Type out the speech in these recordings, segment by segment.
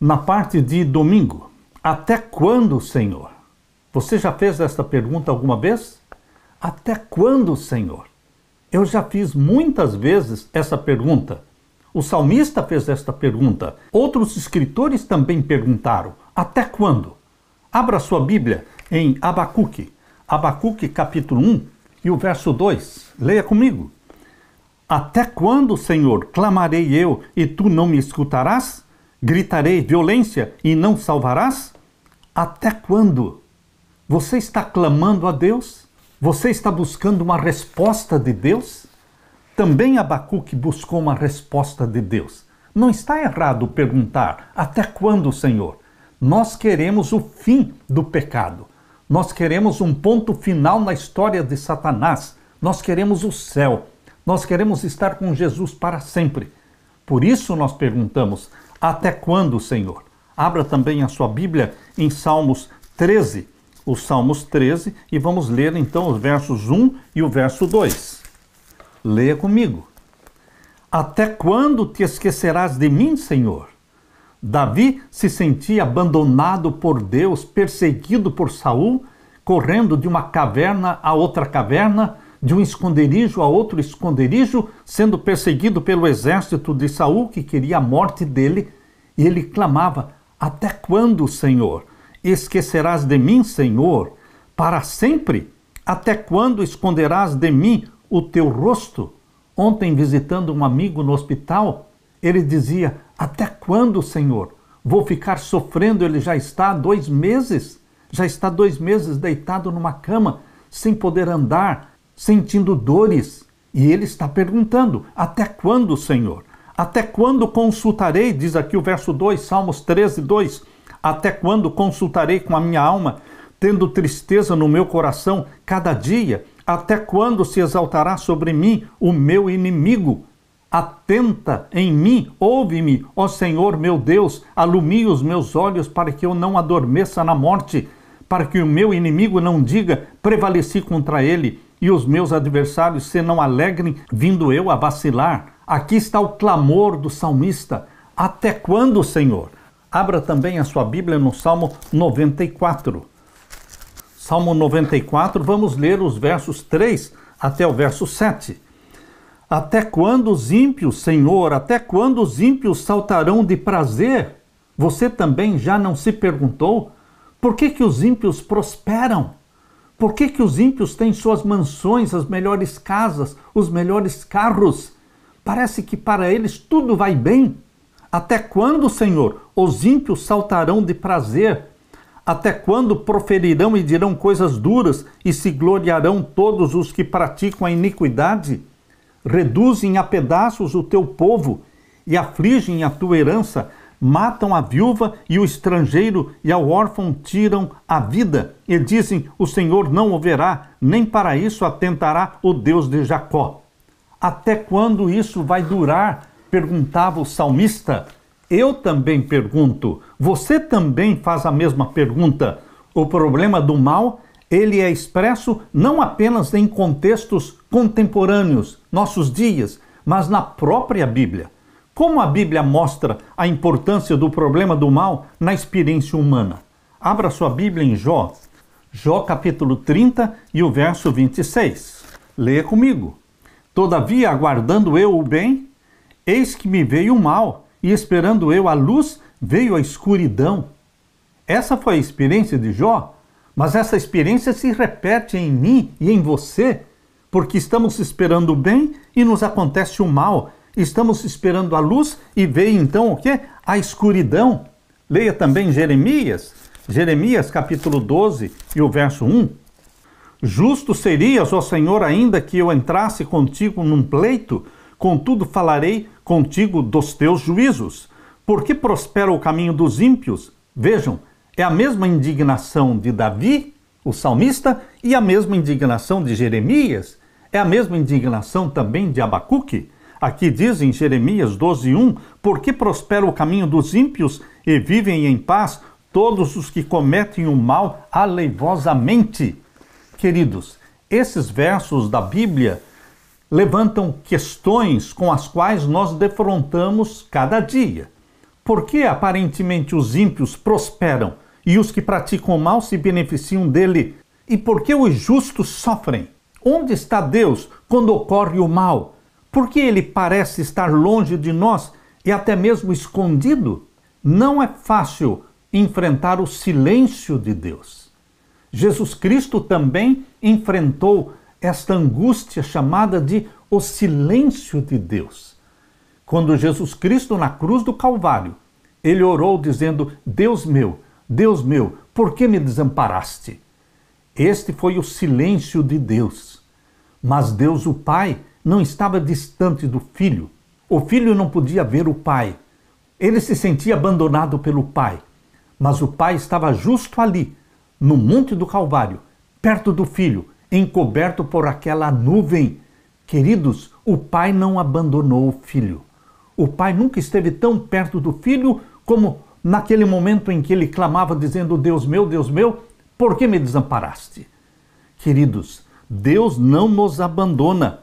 Na parte de domingo, até quando, Senhor? Você já fez esta pergunta alguma vez? Até quando, Senhor? Eu já fiz muitas vezes essa pergunta. O salmista fez esta pergunta. Outros escritores também perguntaram. Até quando? Abra sua Bíblia em Abacuque. Abacuque capítulo 1 e o verso 2. Leia comigo. Até quando, Senhor, clamarei eu e tu não me escutarás? Gritarei violência e não salvarás? Até quando? Você está clamando a Deus? Você está buscando uma resposta de Deus? Também Abacuque buscou uma resposta de Deus. Não está errado perguntar, até quando, Senhor? Nós queremos o fim do pecado. Nós queremos um ponto final na história de Satanás. Nós queremos o céu. Nós queremos estar com Jesus para sempre. Por isso nós perguntamos, até quando, Senhor? Abra também a sua Bíblia em Salmos 13. Os Salmos 13, e vamos ler então os versos 1 e o verso 2. Leia comigo. Até quando te esquecerás de mim, Senhor? Davi se sentia abandonado por Deus, perseguido por Saul, correndo de uma caverna a outra caverna, de um esconderijo a outro esconderijo, sendo perseguido pelo exército de Saul, que queria a morte dele, e ele clamava, até quando, Senhor? Esquecerás de mim, Senhor, para sempre? Até quando esconderás de mim o teu rosto? Ontem, visitando um amigo no hospital, ele dizia, até quando, Senhor? Vou ficar sofrendo, ele já está há 2 meses. Já está 2 meses deitado numa cama, sem poder andar, sentindo dores. E ele está perguntando, até quando, Senhor? Até quando consultarei, diz aqui o verso 2, Salmos 13, 2, até quando consultarei com a minha alma, tendo tristeza no meu coração cada dia? Até quando se exaltará sobre mim o meu inimigo? Atenta em mim, ouve-me, ó Senhor meu Deus, alumie os meus olhos para que eu não adormeça na morte, para que o meu inimigo não diga, prevaleci contra ele, e os meus adversários se não alegrem, vindo eu a vacilar. Aqui está o clamor do salmista. Até quando, Senhor? Abra também a sua Bíblia no Salmo 94. Salmo 94, vamos ler os versos 3 até o verso 7. Até quando os ímpios, Senhor, até quando os ímpios saltarão de prazer? Você também já não se perguntou? Por que os ímpios prosperam? Por que os ímpios têm suas mansões, as melhores casas, os melhores carros? Parece que para eles tudo vai bem. Até quando, Senhor, os ímpios saltarão de prazer? Até quando proferirão e dirão coisas duras e se gloriarão todos os que praticam a iniquidade? Reduzem a pedaços o teu povo e afligem a tua herança, matam a viúva e o estrangeiro e ao órfão tiram a vida. E dizem, o Senhor não o verá, nem para isso atentará o Deus de Jacó. Até quando isso vai durar? Perguntava o salmista. Eu também pergunto, você também faz a mesma pergunta. O problema do mal, ele é expresso não apenas em contextos contemporâneos, nossos dias, mas na própria Bíblia. Como a Bíblia mostra a importância do problema do mal na experiência humana? Abra sua Bíblia em Jó. Jó capítulo 30 e o verso 26. Leia comigo. Todavia, aguardando eu o bem, eis que me veio o mal, e esperando eu a luz, veio a escuridão. Essa foi a experiência de Jó, mas essa experiência se repete em mim e em você, porque estamos esperando o bem e nos acontece o mal. Estamos esperando a luz e veio então o quê? A escuridão. Leia também Jeremias, Jeremias capítulo 12 e o verso 1. Justo serias, ó Senhor, ainda que eu entrasse contigo num pleito, contudo falarei contigo dos teus juízos. Porque prospera o caminho dos ímpios? Vejam, é a mesma indignação de Davi, o salmista, e a mesma indignação de Jeremias. É a mesma indignação também de Abacuque. Aqui diz em Jeremias 12:1, porque prospera o caminho dos ímpios e vivem em paz todos os que cometem o mal aleivosamente. Queridos, esses versos da Bíblia levantam questões com as quais nós defrontamos cada dia. Por que aparentemente os ímpios prosperam e os que praticam o mal se beneficiam dele? E por que os justos sofrem? Onde está Deus quando ocorre o mal? Por que ele parece estar longe de nós e até mesmo escondido? Não é fácil enfrentar o silêncio de Deus. Jesus Cristo também enfrentou esta angústia chamada de o silêncio de Deus. Quando Jesus Cristo, na cruz do Calvário, ele orou dizendo: Deus meu, por que me desamparaste? Este foi o silêncio de Deus. Mas Deus, o Pai, não estava distante do Filho. O Filho não podia ver o Pai. Ele se sentia abandonado pelo Pai. Mas o Pai estava justo ali, no Monte do Calvário, perto do Filho, encoberto por aquela nuvem. Queridos, o Pai não abandonou o Filho. O Pai nunca esteve tão perto do Filho como naquele momento em que ele clamava dizendo: Deus meu, por que me desamparaste? Queridos, Deus não nos abandona.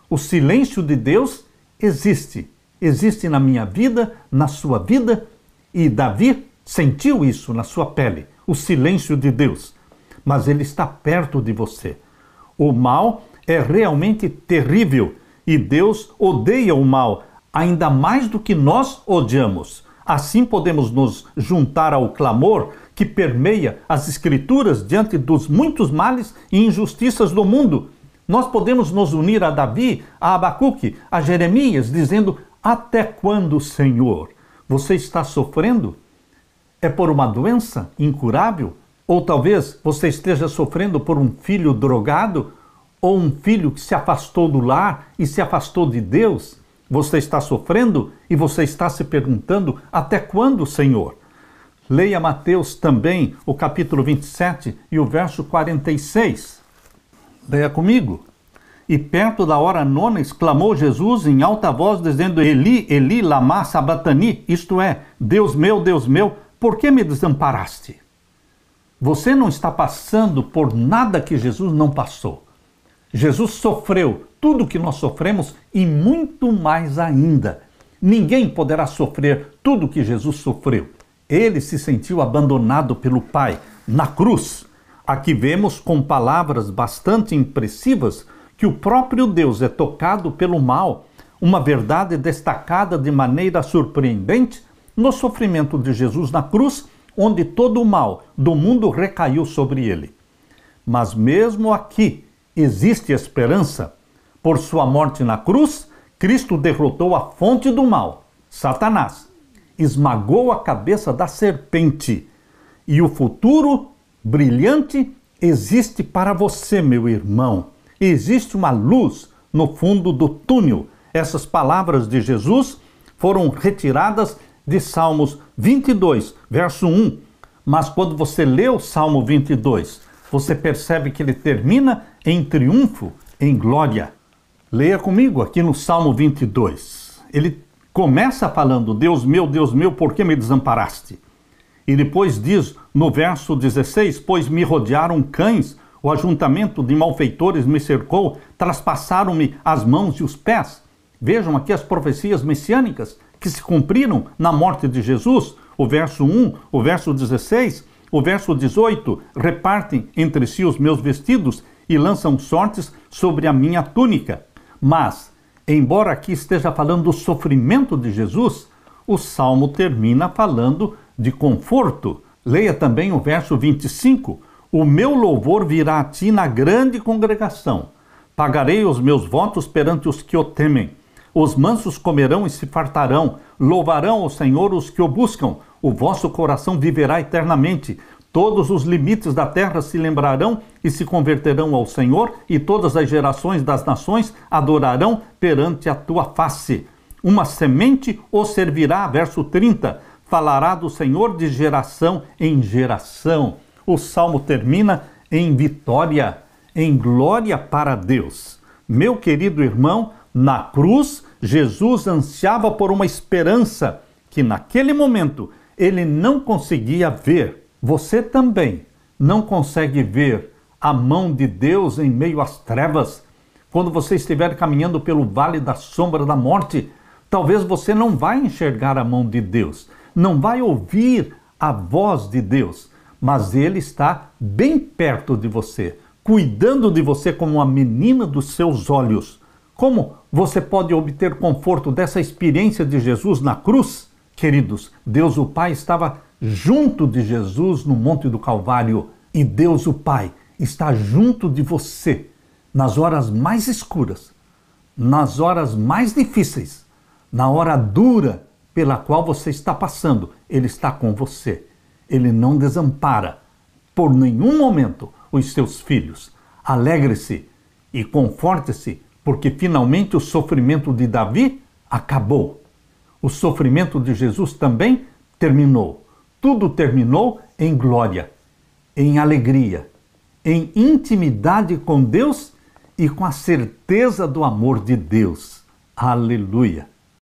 O silêncio de Deus existe na minha vida, na sua vida, e Davi sentiu isso na sua pele, o silêncio de Deus. Mas ele está perto de você. O mal é realmente terrível e Deus odeia o mal ainda mais do que nós odiamos. Assim podemos nos juntar ao clamor que permeia as Escrituras diante dos muitos males e injustiças do mundo. Nós podemos nos unir a Davi, a Abacuque, a Jeremias, dizendo: até quando, Senhor? Você está sofrendo? É por uma doença incurável? Ou talvez você esteja sofrendo por um filho drogado? Ou um filho que se afastou do lar e se afastou de Deus? Você está sofrendo e você está se perguntando: até quando, Senhor? Leia Mateus também, o capítulo 27 e o verso 46. Leia comigo. E perto da hora nona exclamou Jesus em alta voz, dizendo: Eli, Eli, lama sabatani, isto é, Deus meu, por que me desamparaste? Você não está passando por nada que Jesus não passou. Jesus sofreu tudo que nós sofremos e muito mais ainda. Ninguém poderá sofrer tudo que Jesus sofreu. Ele se sentiu abandonado pelo Pai na cruz. Aqui vemos com palavras bastante impressivas que o próprio Deus é tocado pelo mal, uma verdade destacada de maneira surpreendente no sofrimento de Jesus na cruz, onde todo o mal do mundo recaiu sobre ele. Mas mesmo aqui existe esperança. Por sua morte na cruz, Cristo derrotou a fonte do mal, Satanás, esmagou a cabeça da serpente, e o futuro brilhante existe para você, meu irmão. Existe uma luz no fundo do túnel. Essas palavras de Jesus foram retiradas de Salmos 22, verso 1. Mas quando você lê o Salmo 22, você percebe que ele termina em triunfo, em glória. Leia comigo aqui no Salmo 22. Ele começa falando: Deus meu, por que me desamparaste? E depois diz no verso 16: pois me rodearam cães, o ajuntamento de malfeitores me cercou, traspassaram-me as mãos e os pés. Vejam aqui as profecias messiânicas que se cumpriram na morte de Jesus. O verso 1, o verso 16, o verso 18, repartem entre si os meus vestidos e lançam sortes sobre a minha túnica. Mas, embora aqui esteja falando do sofrimento de Jesus, o Salmo termina falando de conforto. Leia também o verso 25. O meu louvor virá a ti na grande congregação. Pagarei os meus votos perante os que o temem. Os mansos comerão e se fartarão. Louvarão ao Senhor os que o buscam. O vosso coração viverá eternamente. Todos os limites da terra se lembrarão e se converterão ao Senhor, e todas as gerações das nações adorarão perante a tua face. Uma semente o servirá, verso 30, falará do Senhor de geração em geração. O Salmo termina em vitória, em glória para Deus. Meu querido irmão, na cruz, Jesus ansiava por uma esperança que naquele momento ele não conseguia ver. Você também não consegue ver a mão de Deus em meio às trevas. Quando você estiver caminhando pelo vale da sombra da morte, talvez você não vai enxergar a mão de Deus. não vai ouvir a voz de Deus, mas Ele está bem perto de você, cuidando de você como a menina dos seus olhos. Como você pode obter conforto dessa experiência de Jesus na cruz? Queridos, Deus o Pai estava junto de Jesus no Monte do Calvário e Deus o Pai está junto de você nas horas mais escuras, nas horas mais difíceis, na hora dura pela qual você está passando. Ele está com você. Ele não desampara por nenhum momento os seus filhos. Alegre-se e conforte-se, porque finalmente o sofrimento de Davi acabou. O sofrimento de Jesus também terminou. Tudo terminou em glória, em alegria, em intimidade com Deus e com a certeza do amor de Deus. Aleluia!